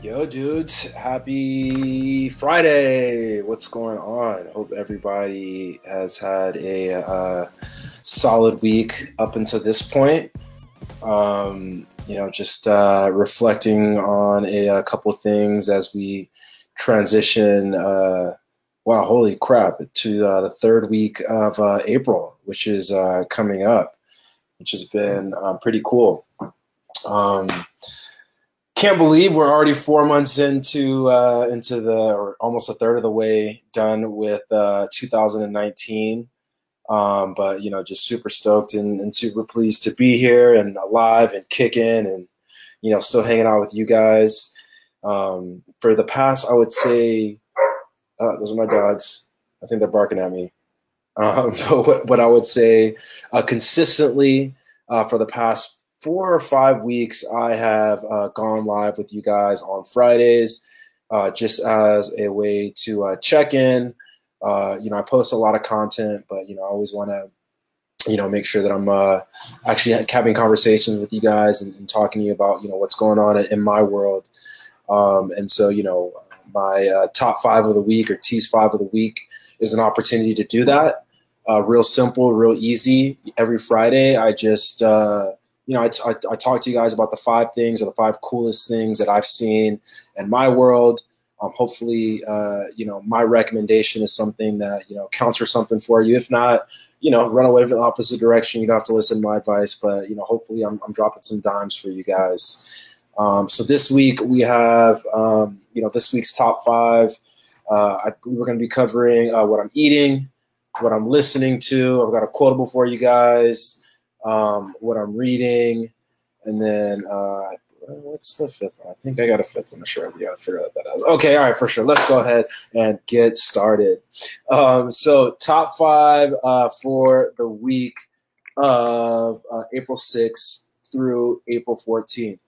Yo, dudes, happy Friday. What's going on? Hope everybody has had a solid week up until this point. Just reflecting on a couple of things as we transition. Wow, holy crap, to the third week of April, which is coming up, which has been pretty cool. Can't believe we're already 4 months or almost a third of the way done with 2019. But just super stoked and super pleased to be here and alive and kicking and still hanging out with you guys. For the past, I would say, those are my dogs. I think they're barking at me. But what I would say, consistently for the past 4 or 5 weeks, I have gone live with you guys on Fridays, just as a way to check in. I post a lot of content, but I always want to, make sure that I'm actually having conversations with you guys and talking to you about, what's going on in my world. And so, my top 5 of the week or T's 5 of the week is an opportunity to do that. Real simple, real easy. Every Friday, I just I talk to you guys about the 5 things or the 5 coolest things that I've seen in my world. Hopefully, my recommendation is something that, counts for something for you. If not, run away from the opposite direction. You don't have to listen to my advice, but, hopefully I'm dropping some dimes for you guys. So this week we have, this week's top 5. We're going to be covering what I'm eating, what I'm listening to. I've got a quotable for you guys. What I'm reading, and then what's the 5th one? I think I got a 5th one. I'm sure I got to figure out what that is. Okay, all right, for sure. Let's go ahead and get started. So top 5 for the week of April 6th through April 14th.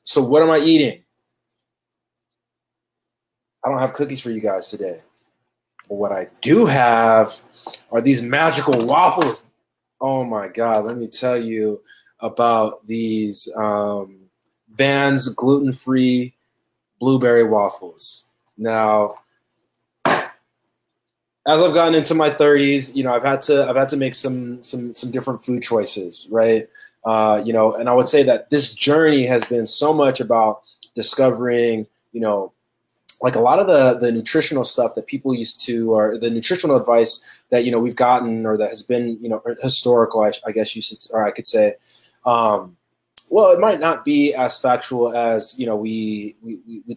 So what am I eating? I don't have cookies for you guys today, but what I do have are these magical waffles. Oh my God, let me tell you about these Vans gluten-free blueberry waffles. Now, as I've gotten into my 30s, I've had to make some different food choices, right? And I would say that this journey has been so much about discovering, like a lot of the nutritional stuff that people used to, or the nutritional advice that, we've gotten, or that has been, historical, I guess you should, or I could say, well, it might not be as factual as, we'd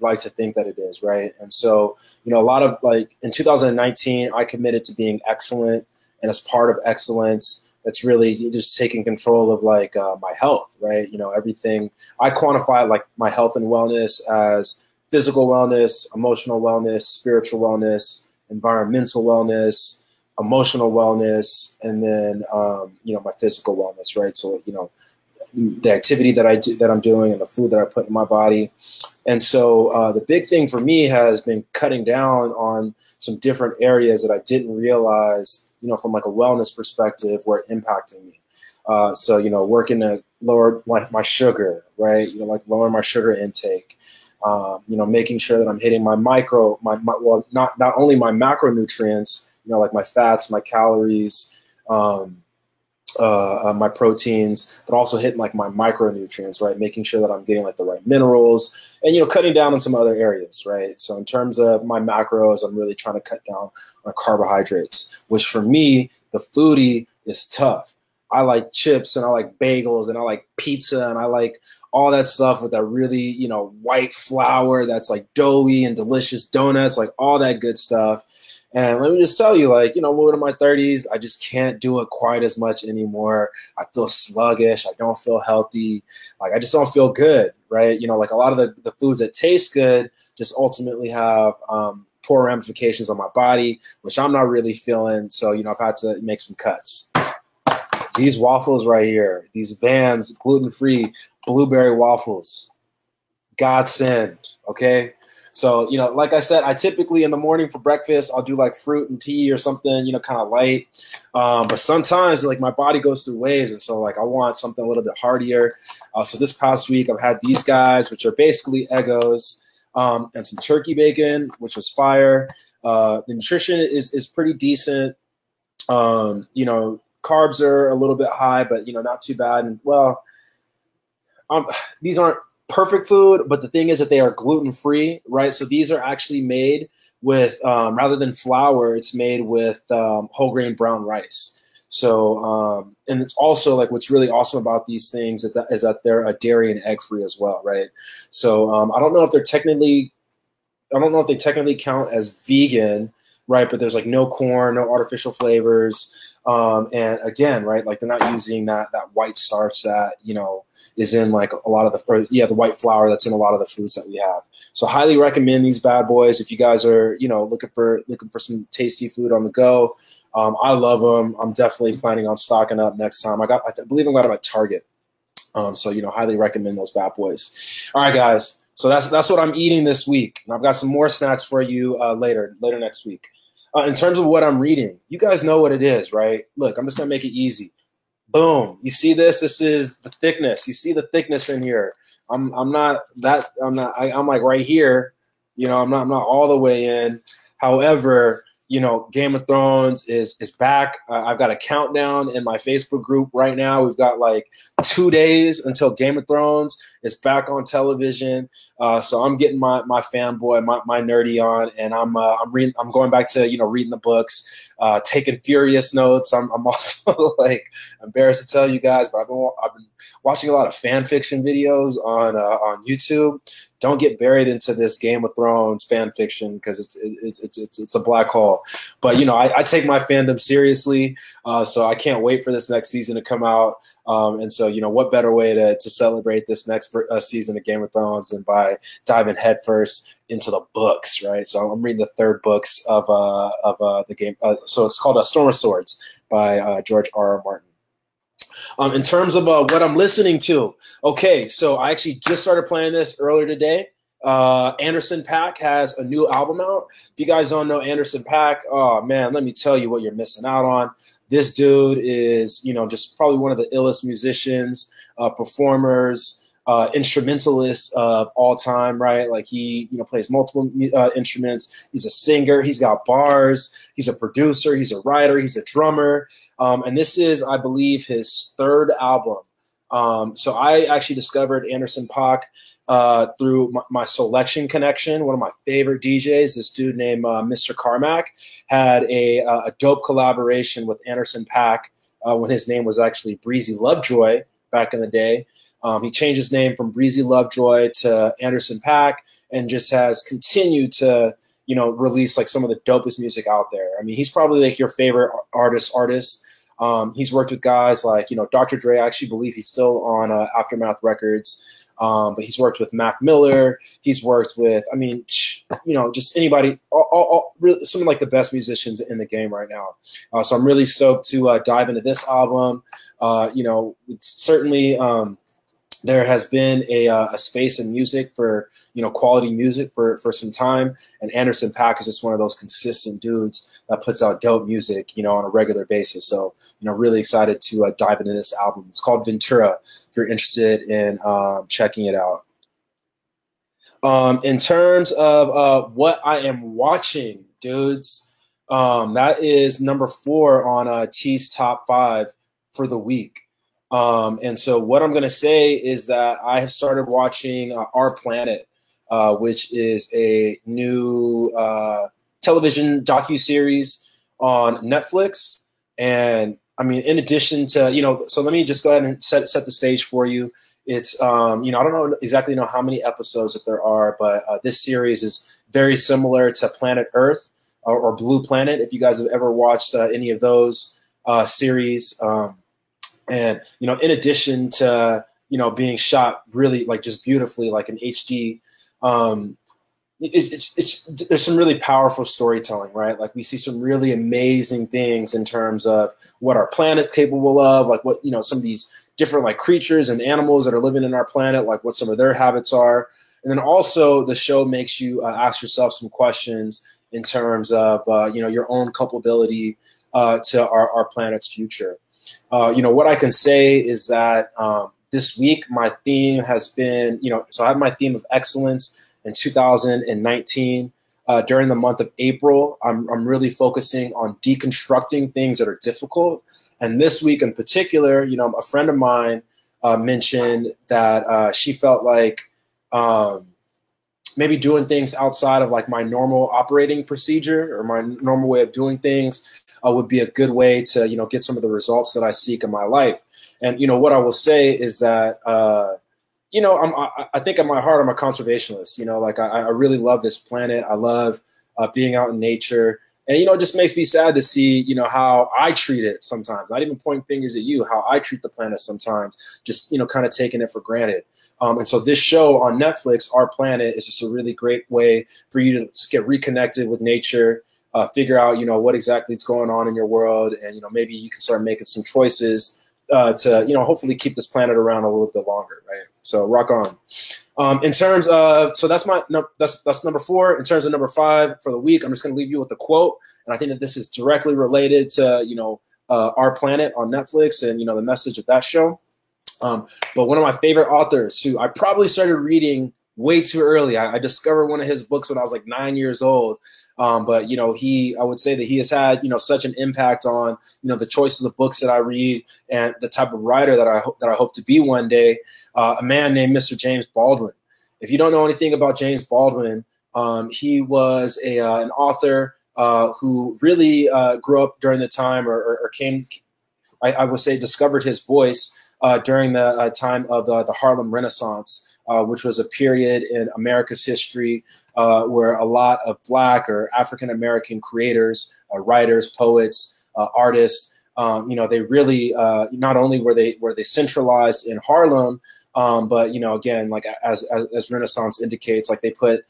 like to think that it is. Right. And so, a lot of, like, in 2019, I committed to being excellent, and as part of excellence, that's really just taking control of, like, my health. Right. Everything I quantify, like, my health and wellness as physical wellness, emotional wellness, spiritual wellness, environmental wellness, emotional wellness, and then my physical wellness, right? So the activity that I'm doing and the food that I put in my body. And so the big thing for me has been cutting down on some different areas that I didn't realize, from like a wellness perspective, were impacting me. So working to lower my sugar, right? Like lowering my sugar intake. Making sure that I'm hitting my not only my macronutrients, like my fats, my calories, my proteins, but also hitting like my micronutrients, right? Making sure that I'm getting like the right minerals and, cutting down on some other areas, right? So in terms of my macros, I'm really trying to cut down on carbohydrates, which for me, the foodie, is tough. I like chips and I like bagels and I like pizza and I like all that stuff with that really, white flour that's like doughy and delicious donuts, like all that good stuff. And let me just tell you, like, moving to my 30s, I just can't do it quite as much anymore. I feel sluggish. I don't feel healthy. Like, I just don't feel good, right? Like a lot of the foods that taste good just ultimately have poor ramifications on my body, which I'm not really feeling. So, I've had to make some cuts. These waffles right here, these Vans gluten-free blueberry waffles, godsend, okay? So, you know, like I said, I typically in the morning for breakfast, I'll do like fruit and tea or something, you know, kind of light. But sometimes like my body goes through waves. And so like I want something a little bit heartier. So this past week I've had these guys, which are basically Eggos, and some turkey bacon, which was fire. The nutrition is pretty decent. You know, carbs are a little bit high, but, you know, not too bad. And well, these aren't perfect food, but the thing is that they are gluten-free, right? So these are actually made with, rather than flour, it's made with whole grain brown rice. So, and it's also like what's really awesome about these things is that they're a dairy and egg free as well, right? So I don't know if they technically count as vegan, right? But there's like no corn, no artificial flavors. And again, right, like they're not using that white starch that, you know, is in like a lot of the white flour that's in a lot of the foods that we have. So highly recommend these bad boys if you guys are, you know, looking for some tasty food on the go. I love them. I'm definitely planning on stocking up next time. I believe I got them at Target. So, you know, highly recommend those bad boys. All right, guys. So that's what I'm eating this week. And I've got some more snacks for you later next week. In terms of what I'm reading, you guys know what it is, right? Look, I'm just going to make it easy. Boom. You see this? This is the thickness. You see the thickness in here. I'm like right here. You know, I'm not all the way in. However, you know, Game of Thrones is back. I've got a countdown in my Facebook group right now. We've got like 2 days until Game of Thrones is back on television. So I'm getting my fanboy, my nerdy on, and I'm going back to, you know, reading the books, taking furious notes. I'm also like embarrassed to tell you guys, but I've been watching a lot of fan fiction videos on YouTube. Don't get buried into this Game of Thrones fan fiction because it's a black hole. But, you know, I take my fandom seriously, so I can't wait for this next season to come out. And so, you know, what better way to celebrate this next season of Game of Thrones than by diving headfirst into the books, right? So I'm reading the third books of the game. So it's called Storm of Swords by George R.R. Martin. In terms of what I'm listening to, okay, so I actually just started playing this earlier today. Anderson.Paak has a new album out. If you guys don't know Anderson.Paak, oh man, let me tell you what you're missing out on. This dude is, you know, just probably one of the illest musicians, performers, instrumentalists of all time, right? Like he, you know, plays multiple instruments. He's a singer. He's got bars. He's a producer. He's a writer. He's a drummer. And this is, I believe, his third album. So I actually discovered Anderson.Paak through my Selection Connection, one of my favorite DJs. This dude named Mr. Carmack had a dope collaboration with Anderson.Paak when his name was actually Breezy Lovejoy back in the day. He changed his name from Breezy Lovejoy to Anderson.Paak and just has continued to, you know, release like some of the dopest music out there. I mean, he's probably like your favorite artist. He's worked with guys like, you know, Dr. Dre. I actually believe he's still on Aftermath Records. But he's worked with Mac Miller. He's worked with, I mean, you know, just anybody, really, some of like the best musicians in the game right now. So I'm really stoked to dive into this album. You know, it's certainly there has been a space in music for, you know, quality music for some time. And Anderson.Paak is just one of those consistent dudes that puts out dope music, you know, on a regular basis. So, you know, really excited to dive into this album. It's called Ventura, if you're interested in checking it out. In terms of what I am watching, dudes, that is number 4 on T's top 5 for the week. And so what I'm going to say is that I have started watching Our Planet, which is a new television docuseries on Netflix. And I mean, in addition to, you know, so let me just go ahead and set the stage for you. It's, you know, I don't know exactly know how many episodes that there are, but this series is very similar to Planet Earth or Blue Planet, if you guys have ever watched any of those series. And, you know, in addition to, you know, being shot really like just beautifully, like an HD, there's some really powerful storytelling, right? Like we see some really amazing things in terms of what our planet's capable of, like what, you know, some of these different like creatures and animals that are living in our planet, like what some of their habits are. And then also the show makes you ask yourself some questions in terms of, your own culpability to our planet's future. What I can say is that this week my theme has been, so I have my theme of excellence in 2019. During the month of April, I'm really focusing on deconstructing things that are difficult. And this week in particular, a friend of mine mentioned that she felt like maybe doing things outside of like my normal operating procedure or my normal way of doing things would be a good way to, get some of the results that I seek in my life. And, what I will say is that, I think in my heart, I'm a conservationist. I really love this planet. I love being out in nature. And, it just makes me sad to see, how I treat it sometimes. Not even pointing fingers at you, how I treat the planet sometimes, just, kind of taking it for granted. And so this show on Netflix, Our Planet, is just a really great way for you to just get reconnected with nature, figure out, what exactly is going on in your world. And, maybe you can start making some choices to, hopefully keep this planet around a little bit longer, right? So rock on. In terms of, so that's number 4. In terms of number 5 for the week, I'm just going to leave you with a quote. And I think that this is directly related to, Our Planet on Netflix and, the message of that show. But one of my favorite authors who I probably started reading way too early. I discovered one of his books when I was like 9 years old. But, I would say that he has had, such an impact on, the choices of books that I read and the type of writer that I hope to be one day. A man named Mr. James Baldwin. If you don't know anything about James Baldwin, he was an author who really grew up during the time or came, I would say, discovered his voice during the time of the Harlem Renaissance. Which was a period in America's history where a lot of Black or African-American creators, writers, poets, artists, they really not only were they centralized in Harlem, but again, like as Renaissance indicates, like they put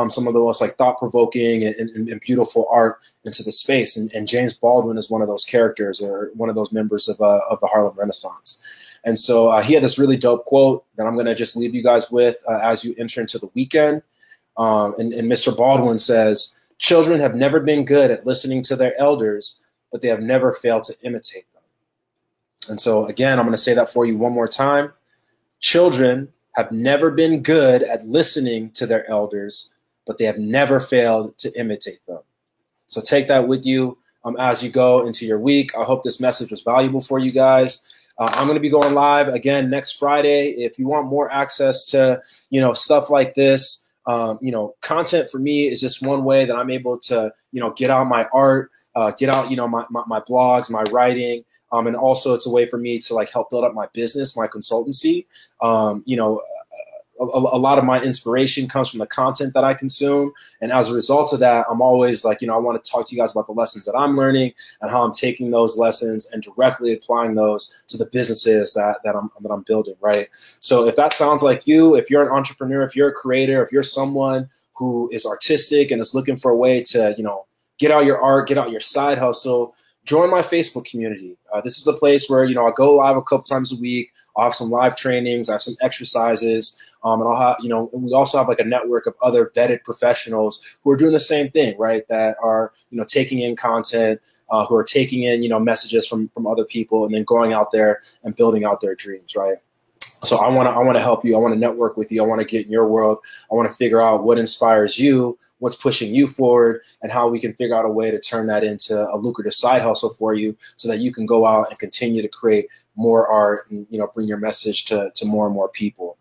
some of the most like thought-provoking and beautiful art into the space, and James Baldwin is one of those characters or one of those members of the Harlem Renaissance. And so he had this really dope quote that I'm going to just leave you guys with as you enter into the weekend. And Mr. Baldwin says, "Children have never been good at listening to their elders, but they have never failed to imitate them." And so, again, I'm going to say that for you one more time. Children have never been good at listening to their elders, but they have never failed to imitate them. So take that with you as you go into your week. I hope this message was valuable for you guys. I'm going to be going live again next Friday. If you want more access to, stuff like this, content for me is just one way that I'm able to, get out my art, get out, my blogs, my writing. And also it's a way for me to like help build up my business, my consultancy. A lot of my inspiration comes from the content that I consume. And as a result of that, I'm always like, I want to talk to you guys about the lessons that I'm learning and how I'm taking those lessons and directly applying those to the businesses that I'm building, right? So if that sounds like you, if you're an entrepreneur, if you're a creator, if you're someone who is artistic and is looking for a way to, get out your art, get out your side hustle, join my Facebook community. This is a place where, I go live a couple times a week. I'll have some live trainings. I have some exercises. And I'll have, and we also have like a network of other vetted professionals who are doing the same thing, right? That are, taking in content, who are taking in, messages from other people and then going out there and building out their dreams, right? So I want to help you. I want to network with you. I want to get in your world. I want to figure out what inspires you, what's pushing you forward, and how we can figure out a way to turn that into a lucrative side hustle for you so that you can go out and continue to create more art and, bring your message to more and more people.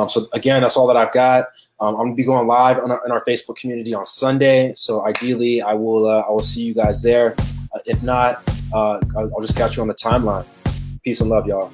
So again, that's all that I've got. I'm going to be going live in our Facebook community on Sunday. So ideally I will see you guys there. If not, I'll just catch you on the timeline. Peace and love, y'all.